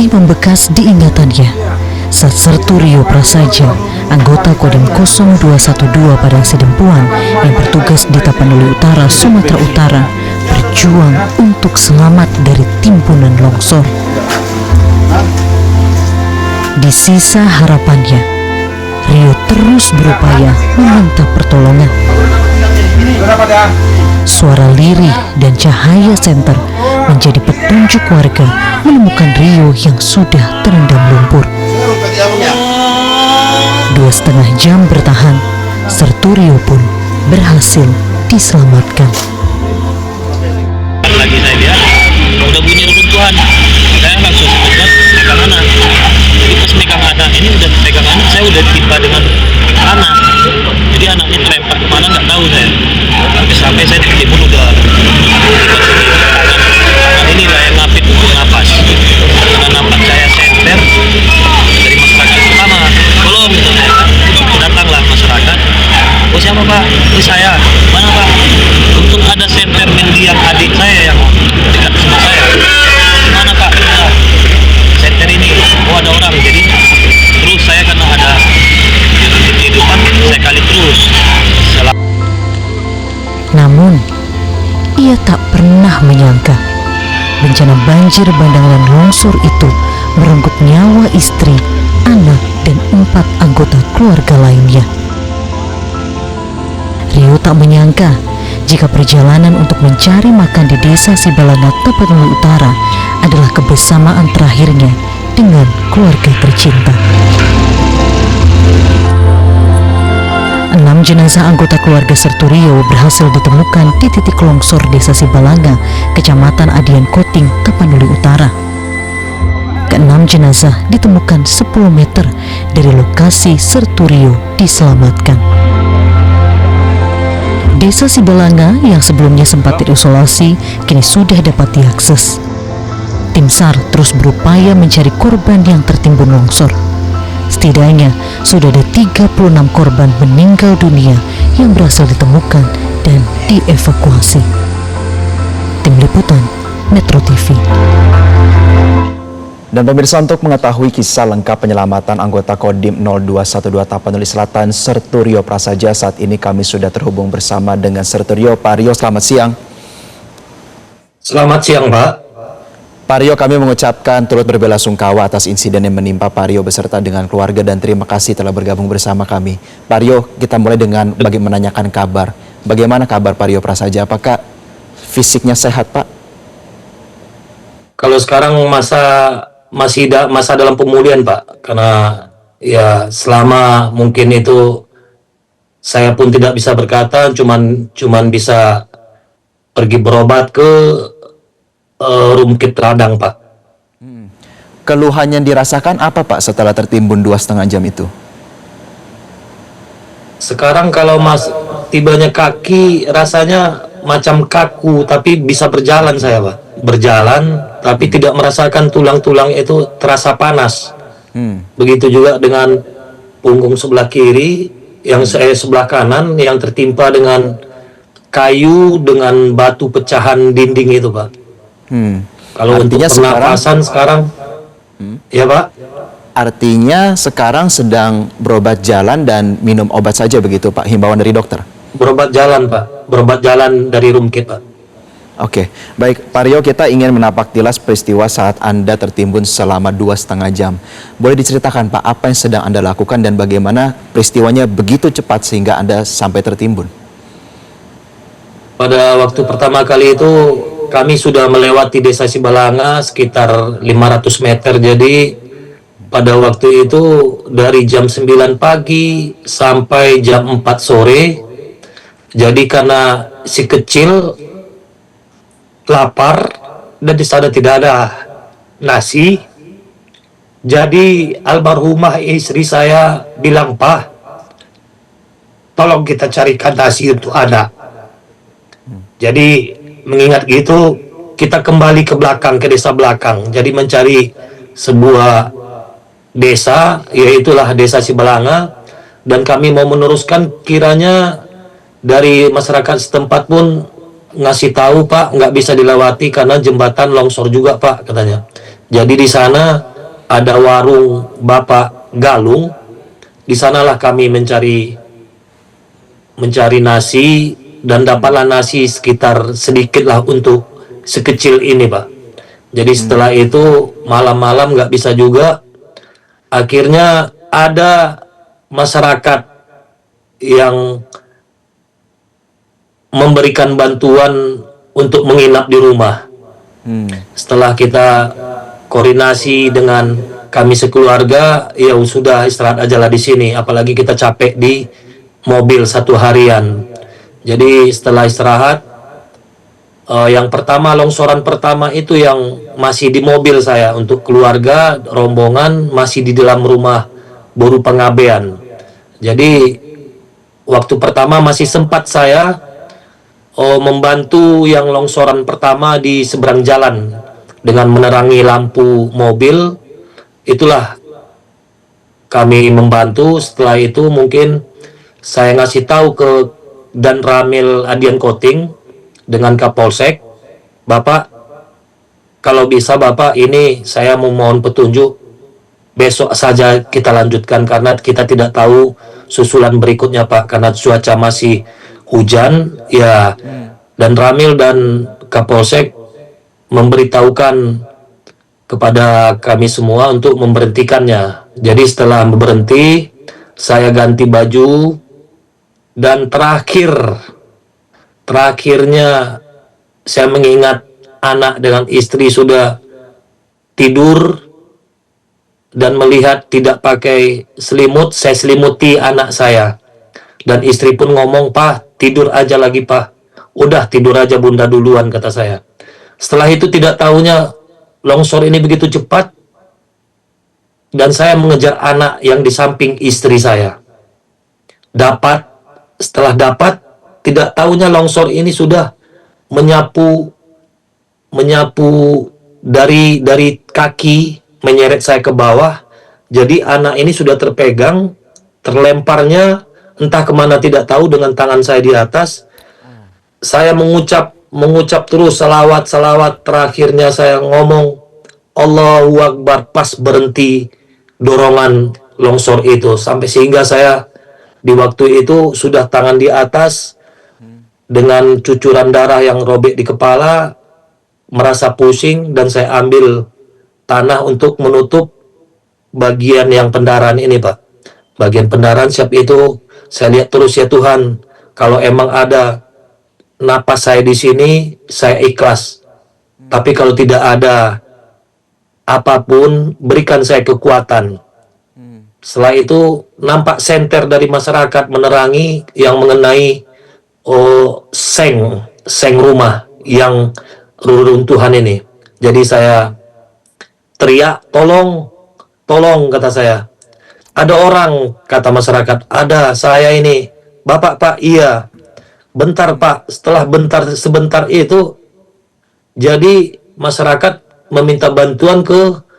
masih membekas di ingatannya saat Sertu Rio Prasaja, anggota Kodim 0212 Padang Sidempuan yang bertugas di Tapanuli Utara, Sumatera Utara, berjuang untuk selamat dari timbunan longsor. Di sisa harapannya, Rio terus berupaya meminta pertolongan. Suara lirih dan cahaya senter menjadi petunjuk warga menemukan Rio yang sudah terendam lumpur. 2,5 jam bertahan, Sertu Rio pun berhasil diselamatkan. Lagi saya lihat udah bunyi reruntuhan, saya langsung pegang anak. Jadi pas megang anak ini udah pegang anak, saya udah timpa dengan anak. Jadi anaknya terlempar kemana nggak tahu saya. Sampai saya ditimbun udah tangan ini lah yang ngapit untuk napas. Karena nampak saya senter dari masyarakat pertama, tolong gitu saya kan. Datanglah masyarakat. Oh siapa Pak? Ini saya. Mana Pak? Untung ada senter mendiang adik saya yang dekat sama saya. Mana Pak? Nah, senter ini. Oh ada orang. Jadi terus saya karena ada di depan saya kali terus. Namun, ia tak pernah menyangka bencana banjir bandang dan longsor itu merenggut nyawa istri, anak, dan 4 anggota keluarga lainnya. Rio tak menyangka jika perjalanan untuk mencari makan di desa Sibalanga, Tapanuli Utara adalah kebersamaan terakhirnya dengan keluarga tercinta. 6 jenazah anggota keluarga Sertu Rio berhasil ditemukan di titik longsor desa Sibalanga, Kecamatan Adian Koting, Tapanuli Utara. Ke-6 jenazah ditemukan 10 meter dari lokasi Sertu Rio diselamatkan. Desa Sibalanga yang sebelumnya sempat terisolasi kini sudah dapat diakses. Tim SAR terus berupaya mencari korban yang tertimbun longsor. Setidaknya sudah ada 36 korban meninggal dunia yang berhasil ditemukan dan dievakuasi. Tim Liputan Metro TV. Dan pemirsa, untuk mengetahui kisah lengkap penyelamatan anggota Kodim 0212 Tapanuli Selatan Sertu Rio Prasaja, saat ini kami sudah terhubung bersama dengan Sertu Rio. Pak Rio, selamat siang. Selamat siang Pak. Pak Rio, kami mengucapkan turut berbelasungkawa atas insiden yang menimpa Pak Rio beserta dengan keluarga dan terima kasih telah bergabung bersama kami. Pak Rio, kita mulai dengan menanyakan kabar. Bagaimana kabar Pak Rio Prasaja? Apakah fisiknya sehat, Pak? Kalau sekarang masa dalam pemulihan Pak, karena ya selama mungkin itu saya pun tidak bisa berkata, cuman bisa pergi berobat ke Rumkit Radang Pak. Keluhan yang dirasakan apa Pak setelah tertimbun 2,5 jam itu? Sekarang kalau tibanya kaki rasanya macam kaku, tapi bisa berjalan saya Pak. Berjalan, tapi tidak merasakan tulang-tulang itu terasa panas. Begitu juga dengan punggung sebelah kiri, yang saya sebelah kanan yang tertimpa dengan kayu dengan batu pecahan dinding itu Pak. Kalau untuk pernapasan sekarang, ya Pak. Artinya sekarang sedang berobat jalan dan minum obat saja begitu Pak, himbauan dari dokter? Berobat jalan Pak, berobat jalan dari Rumkit Pak. Oke, baik Pak Rio, kita ingin menapak tilas peristiwa saat Anda tertimbun selama 2,5 jam. Boleh diceritakan Pak, apa yang sedang Anda lakukan dan bagaimana peristiwanya begitu cepat sehingga Anda sampai tertimbun? Pada waktu pertama kali itu kami sudah melewati desa Sibalanga sekitar 500 meter, jadi pada waktu itu dari jam 9 pagi sampai jam 4 sore. Jadi karena si kecil lapar dan di sana tidak ada nasi, jadi almarhumah istri saya bilang, "Pak, tolong kita carikan nasi untuk anak." Jadi mengingat gitu, kita kembali ke belakang, ke desa belakang. Jadi mencari sebuah desa, yaitulah desa Sibalanga. Dan kami mau meneruskan, kiranya dari masyarakat setempat pun ngasih tahu, Pak, nggak bisa dilewati karena jembatan longsor juga Pak, katanya. Jadi di sana ada warung Bapak Galung. Di sanalah kami mencari nasi, dan dapatlah nasi sekitar sedikit lah untuk sekecil ini, Pak. Jadi setelah itu malam-malam nggak bisa juga. Akhirnya ada masyarakat yang memberikan bantuan untuk menginap di rumah. Setelah kita koordinasi dengan kami sekeluarga, ya sudah istirahat aja lah di sini. Apalagi kita capek di mobil satu harian. Jadi setelah istirahat, yang pertama, longsoran pertama itu yang masih di mobil saya, untuk keluarga rombongan masih di dalam rumah Boru Pengabean. Jadi waktu pertama masih sempat saya membantu yang longsoran pertama di seberang jalan dengan menerangi lampu mobil. Itulah kami membantu. Setelah itu mungkin saya ngasih tahu ke Dan Ramil Adian Koting dengan Kapolsek, Bapak, kalau bisa Bapak, ini saya memohon petunjuk, besok saja kita lanjutkan karena kita tidak tahu susulan berikutnya, Pak, karena cuaca masih hujan ya. Dan Ramil dan Kapolsek memberitahukan kepada kami semua untuk memberhentikannya. Jadi setelah berhenti, saya ganti baju, dan terakhirnya saya mengingat anak dengan istri sudah tidur dan melihat tidak pakai selimut. Saya selimuti anak saya, dan istri pun ngomong, "Pak, tidur aja lagi, Pak." "Udah, tidur aja Bunda duluan," kata saya. Setelah itu tidak tahunya longsor ini begitu cepat, dan saya mengejar anak yang di samping istri saya. Setelah dapat, tidak tahunya longsor ini sudah menyapu dari kaki, menyeret saya ke bawah. Jadi anak ini sudah terpegang, terlemparnya entah kemana tidak tahu, dengan tangan saya di atas. Saya mengucap terus salawat. Terakhirnya saya ngomong Allahu Akbar pas berhenti dorongan longsor itu, sampai sehingga saya di waktu itu sudah tangan di atas dengan cucuran darah yang robek di kepala, merasa pusing, dan saya ambil tanah untuk menutup bagian yang pendarahan ini, Pak. Bagian pendarahan, siap itu saya lihat terus, ya Tuhan, kalau emang ada napas saya di sini, saya ikhlas. Tapi kalau tidak ada apapun, berikan saya kekuatan. Setelah itu nampak senter dari masyarakat menerangi yang mengenai seng rumah yang reruntuhan ini. Jadi saya teriak, tolong, kata saya. "Ada orang," kata masyarakat. "Ada, saya ini." "Bapak, Pak?" "Iya." "Bentar, Pak." Setelah sebentar itu, jadi masyarakat meminta bantuan ke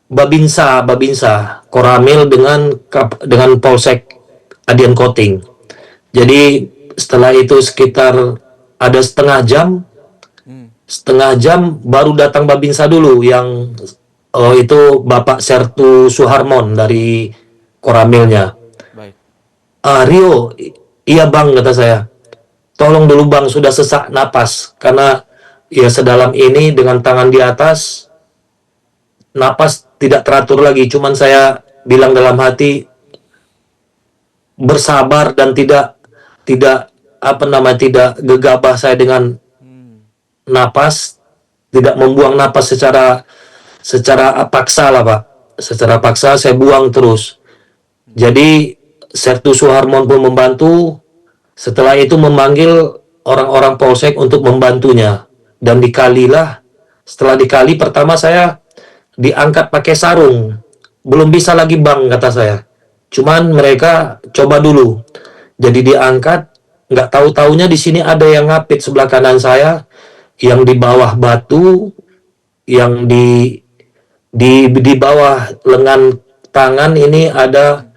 Babinsa, Koramil dengan Polsek Adian Koting. Jadi setelah itu sekitar ada setengah jam baru datang Babinsa dulu, yang itu Bapak Sertu Suharmon dari Koramilnya. Baik. "Rio, iya Bang," kata saya. "Tolong dulu Bang, sudah sesak napas." Karena ya sedalam ini dengan tangan di atas, napas tidak teratur lagi. Cuman saya bilang dalam hati, bersabar dan tidak gegabah saya dengan napas, tidak membuang napas secara paksa lah, Pak. Secara paksa saya buang terus. Jadi Sertu Suharmon pun membantu. Setelah itu memanggil orang-orang Polsek untuk membantunya, dan setelah dikali pertama saya diangkat pakai sarung. "Belum bisa lagi Bang," kata saya. Cuman mereka coba dulu. Jadi diangkat, nggak tahu-taunya di sini ada yang ngapit sebelah kanan saya, yang di bawah batu, yang di bawah lengan tangan ini ada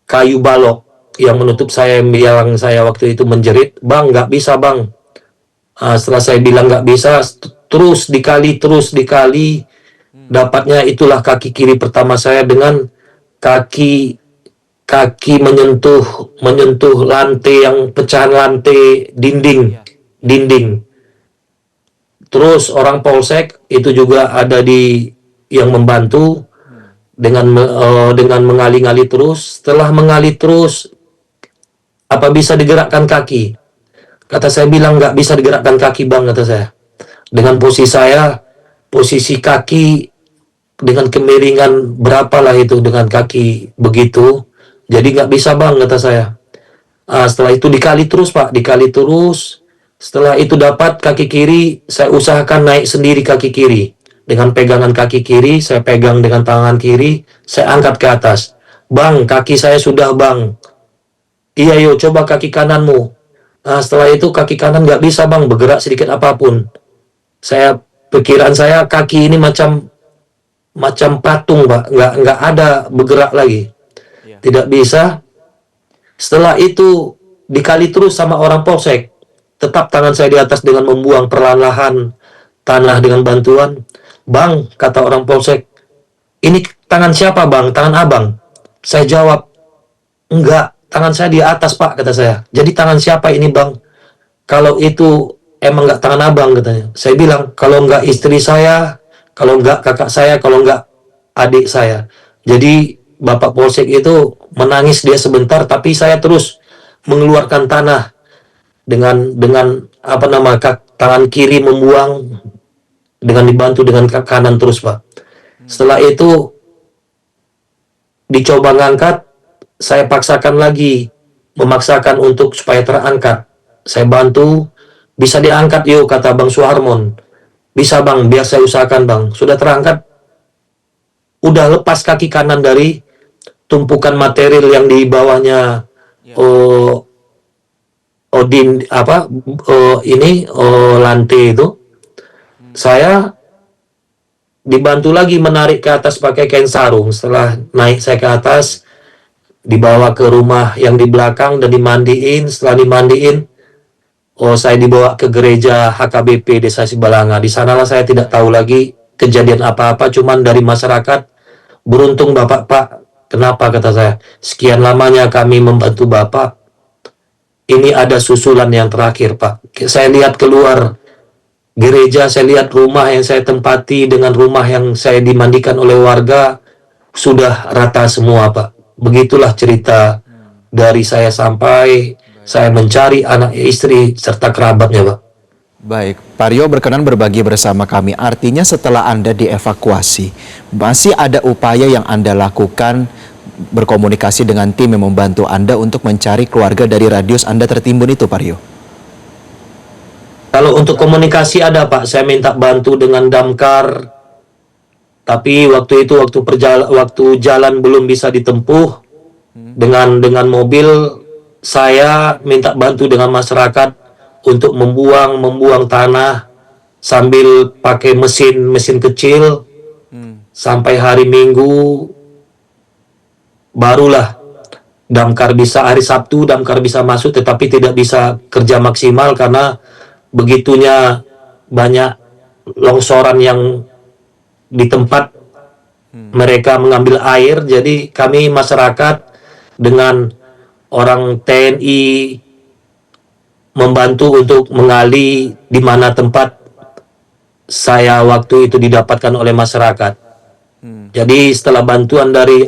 kayu balok yang menutup saya, yang saya waktu itu menjerit, "Bang, nggak bisa Bang." Setelah saya bilang nggak bisa, terus dikali, Dapatnya itulah kaki kiri pertama saya dengan kaki kaki menyentuh lantai, yang pecahan lantai dinding. Terus orang polsek itu juga ada yang membantu dengan mengali-ngali terus. Setelah mengali terus, apa bisa digerakkan kaki? Kata saya bilang nggak bisa digerakkan kaki bang, kata saya. Dengan posisi kaki dengan kemiringan berapalah itu dengan kaki begitu. Jadi nggak bisa bang, kata saya. Setelah itu dikali terus pak, dikali terus. Setelah itu dapat kaki kiri, saya usahakan naik sendiri kaki kiri. Dengan pegangan kaki kiri, saya pegang dengan tangan kiri, saya angkat ke atas. Bang, kaki saya sudah bang. Iya yuk, coba kaki kananmu. Setelah itu kaki kanan nggak bisa bang, bergerak sedikit apapun. Pikiran saya kaki ini macam patung pak, nggak ada bergerak lagi. Tidak bisa. Setelah itu dikali terus sama orang polsek. Tetap tangan saya di atas dengan membuang perlahan-lahan tanah dengan bantuan. Bang, kata orang polsek, ini tangan siapa bang? Tangan abang. Saya jawab, enggak, tangan saya di atas pak, kata saya. Jadi tangan siapa ini bang? Kalau itu emang enggak tangan abang, katanya. Saya bilang, kalau enggak istri saya, kalau enggak kakak saya, kalau enggak adik saya. Jadi bapak polsek itu menangis dia sebentar, tapi saya terus mengeluarkan tanah dengan tangan kiri membuang, dengan dibantu dengan kanan terus pak. Setelah itu dicoba ngangkat, saya paksakan lagi, memaksakan untuk supaya terangkat. Saya bantu, bisa diangkat yuk, kata Bang Suharmon. Bisa bang, biar saya usahakan bang. Sudah terangkat, udah lepas kaki kanan dari tumpukan material yang di bawahnya. Lantai itu. Saya dibantu lagi menarik ke atas pakai kain sarung. Setelah naik saya ke atas, dibawa ke rumah yang di belakang dan dimandiin. Setelah dimandiin, saya dibawa ke gereja HKBP Desa Sibalanga. Di sanalah saya tidak tahu lagi kejadian apa-apa, cuman dari masyarakat, beruntung Bapak Pak. Kenapa, kata saya, sekian lamanya kami membantu Bapak, ini ada susulan yang terakhir Pak. Saya lihat keluar gereja, saya lihat rumah yang saya tempati dengan rumah yang saya dimandikan oleh warga, sudah rata semua Pak. Begitulah cerita dari saya sampai saya mencari anak istri serta kerabatnya Pak. Baik, Pak Rio berkenan berbagi bersama kami. Artinya setelah Anda dievakuasi, masih ada upaya yang Anda lakukan berkomunikasi dengan tim yang membantu Anda untuk mencari keluarga dari radius Anda tertimbun itu, Pak Rio? Kalau untuk komunikasi ada Pak, saya minta bantu dengan damkar. Tapi waktu itu waktu jalan belum bisa ditempuh dengan mobil, saya minta bantu dengan masyarakat untuk membuang tanah sambil pakai mesin kecil. Sampai hari Minggu barulah hari Sabtu damkar bisa masuk, tetapi tidak bisa kerja maksimal karena begitunya banyak longsoran yang di tempat mereka mengambil air. Jadi kami masyarakat dengan orang TNI membantu untuk menggali di mana tempat saya waktu itu didapatkan oleh masyarakat. Jadi setelah bantuan dari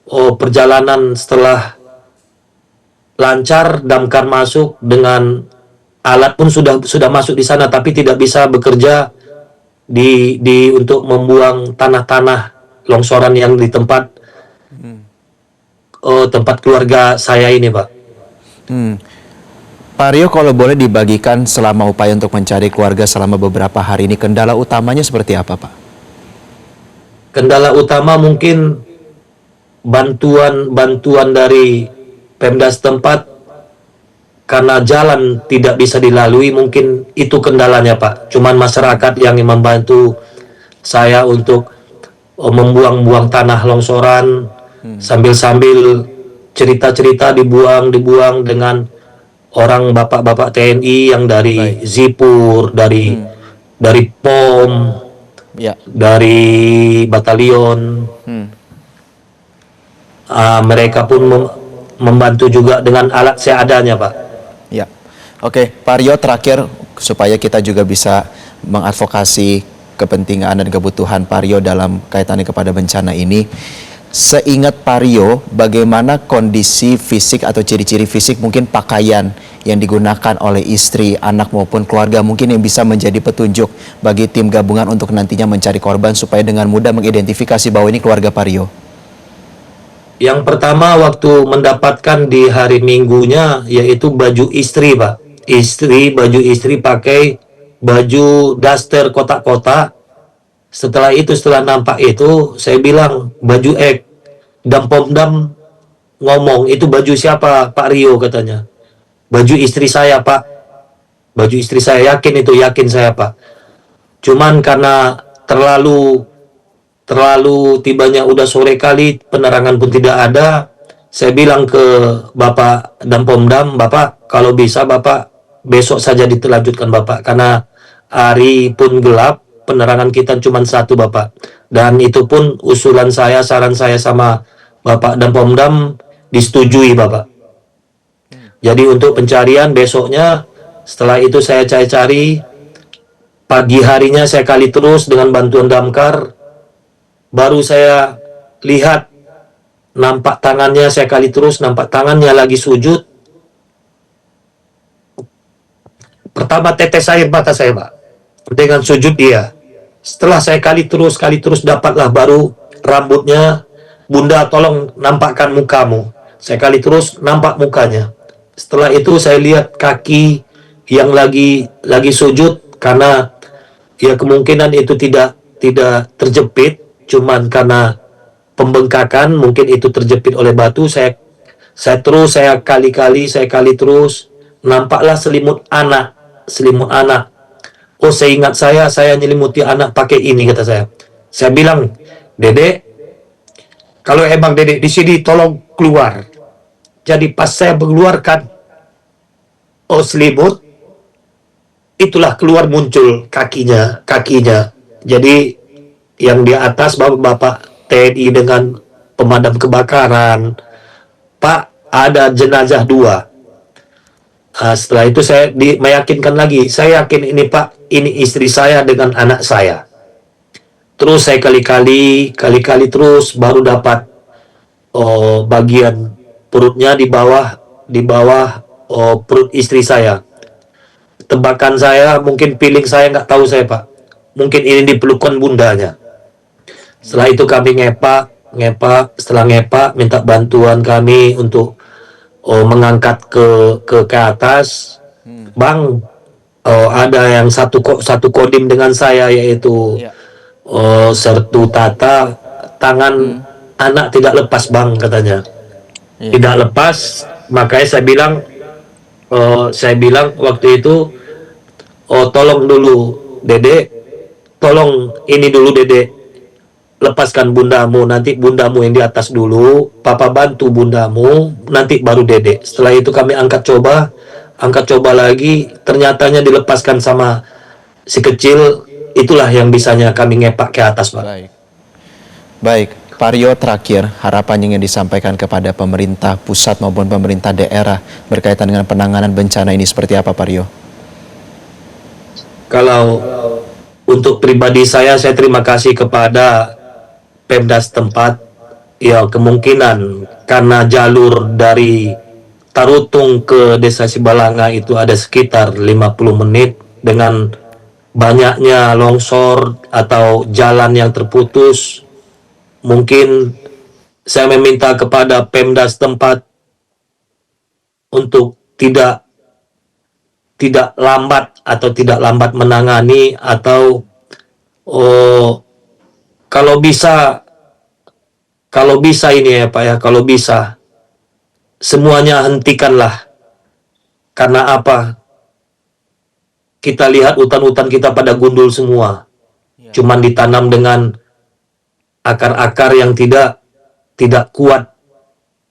perjalanan, setelah lancar, damkar masuk dengan alat pun sudah masuk di sana, tapi tidak bisa bekerja untuk membuang tanah-tanah longsoran yang di tempat keluarga saya ini, Pak. Pak Rio, kalau boleh dibagikan selama upaya untuk mencari keluarga selama beberapa hari ini, kendala utamanya seperti apa, Pak? Kendala utama mungkin bantuan dari Pemda setempat, karena jalan tidak bisa dilalui, mungkin itu kendalanya Pak. Cuman masyarakat yang membantu saya untuk membuang tanah longsoran, sambil cerita-cerita dibuang dengan orang bapak-bapak TNI yang dari Zipur, dari POM, Ya. dari batalion. Mereka pun membantu juga dengan alat seadanya, Pak. Ya. Oke, Pak Rio, terakhir supaya kita juga bisa mengadvokasi kepentingan dan kebutuhan Pak Rio dalam kaitannya kepada bencana ini. Seingat Pak Rio, bagaimana kondisi fisik atau ciri-ciri fisik, mungkin pakaian yang digunakan oleh istri, anak maupun keluarga, mungkin yang bisa menjadi petunjuk bagi tim gabungan untuk nantinya mencari korban supaya dengan mudah mengidentifikasi bahwa ini keluarga Pak Rio? Yang pertama waktu mendapatkan di hari Minggunya yaitu baju istri, Pak. Baju istri pakai baju daster kotak-kotak. Setelah nampak itu, saya bilang baju ek. Dan Pomdam ngomong, itu baju siapa, Pak Rio, katanya. Baju istri saya, Pak. Baju istri saya, yakin saya, Pak. Cuman karena terlalu tibanya udah sore kali, penerangan pun tidak ada. Saya bilang ke Bapak dan Pomdam, Bapak kalau bisa Bapak besok saja dilanjutkan Bapak, karena hari pun gelap, penerangan kita cuma satu Bapak. Dan itu pun usulan saya, saran saya sama Bapak dan Pomdam disetujui Bapak. Jadi untuk pencarian besoknya, setelah itu saya cari-cari, pagi harinya saya kali terus dengan bantuan damkar. Baru saya lihat nampak tangannya, saya kali terus nampak tangannya lagi sujud. Pertama tetes air mata saya, Pak, dengan sujud dia. Setelah saya kali terus dapatlah baru rambutnya. Bunda tolong nampakkan mukamu. Saya kali terus nampak mukanya. Setelah itu saya lihat kaki yang lagi sujud, karena ya kemungkinan itu tidak terjepit, cuman karena pembengkakan mungkin itu terjepit oleh batu. Saya kali terus nampaklah selimut anak. Oh, saya ingat saya nyelimuti anak pakai ini, kata saya. Saya bilang, Dedek, kalau emang Dedek di sini tolong keluar. Jadi pas saya mengeluarkan selimut, itulah keluar muncul kakinya. Jadi yang di atas Bapak TNI dengan pemadam kebakaran. Pak, ada jenazah 2. Setelah itu saya meyakinkan lagi. Saya yakin ini Pak, ini istri saya dengan anak saya. Terus saya kali-kali terus baru dapat bagian perutnya di bawah perut istri saya. Tebakan saya, mungkin feeling saya, nggak tahu saya Pak. Mungkin ini di pelukan bundanya. Setelah itu kami ngepak, setelah ngepak minta bantuan kami untuk mengangkat ke atas. Bang, ada yang satu kodim dengan saya, yaitu Sertu Tata. Tangan anak tidak lepas Bang, katanya. Tidak lepas. Makanya saya bilang waktu itu, tolong dulu Dedek, tolong ini dulu Dedek, lepaskan bundamu, nanti bundamu yang di atas dulu, Papa bantu bundamu, nanti baru Dedek. Setelah itu kami angkat coba lagi, ternyatanya dilepaskan sama si kecil. Itulah yang bisanya kami ngepak ke atas, Pak. Baik, Pak Rio, terakhir harapan yang disampaikan kepada pemerintah pusat maupun pemerintah daerah berkaitan dengan penanganan bencana ini seperti apa, Pak Rio? Kalau untuk pribadi saya terima kasih kepada Pemda setempat. Ya, kemungkinan karena jalur dari Tarutung ke Desa Sibalanga itu ada sekitar 50 menit, dengan banyaknya longsor atau jalan yang terputus. Mungkin saya meminta kepada Pemda setempat untuk tidak lambat menangani, atau kalau bisa ini ya Pak ya, kalau bisa semuanya hentikanlah. Karena apa? Kita lihat hutan-hutan kita pada gundul semua. Cuman ditanam dengan akar-akar yang tidak kuat.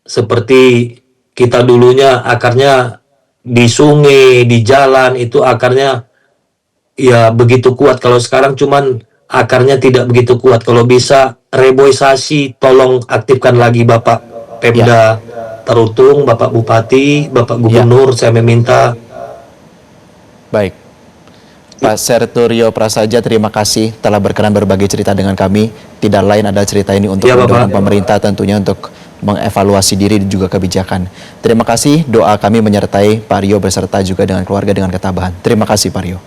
Seperti kita dulunya akarnya di sungai, di jalan, itu akarnya ya begitu kuat. Kalau sekarang cuman akarnya tidak begitu kuat. Kalau bisa reboisasi, tolong aktifkan lagi Bapak Pemda Tarutung, Bapak Bupati, Bapak Gubernur, saya meminta. Baik. Pak Serturio Prasaja, terima kasih telah berkenan berbagi cerita dengan kami. Tidak lain adalah cerita ini untuk Ya, mendorong Bapak. pemerintah tentunya untuk mengevaluasi diri dan juga kebijakan. Terima kasih, doa kami menyertai Pak Rio beserta juga dengan keluarga dengan ketabahan. Terima kasih Pak Rio.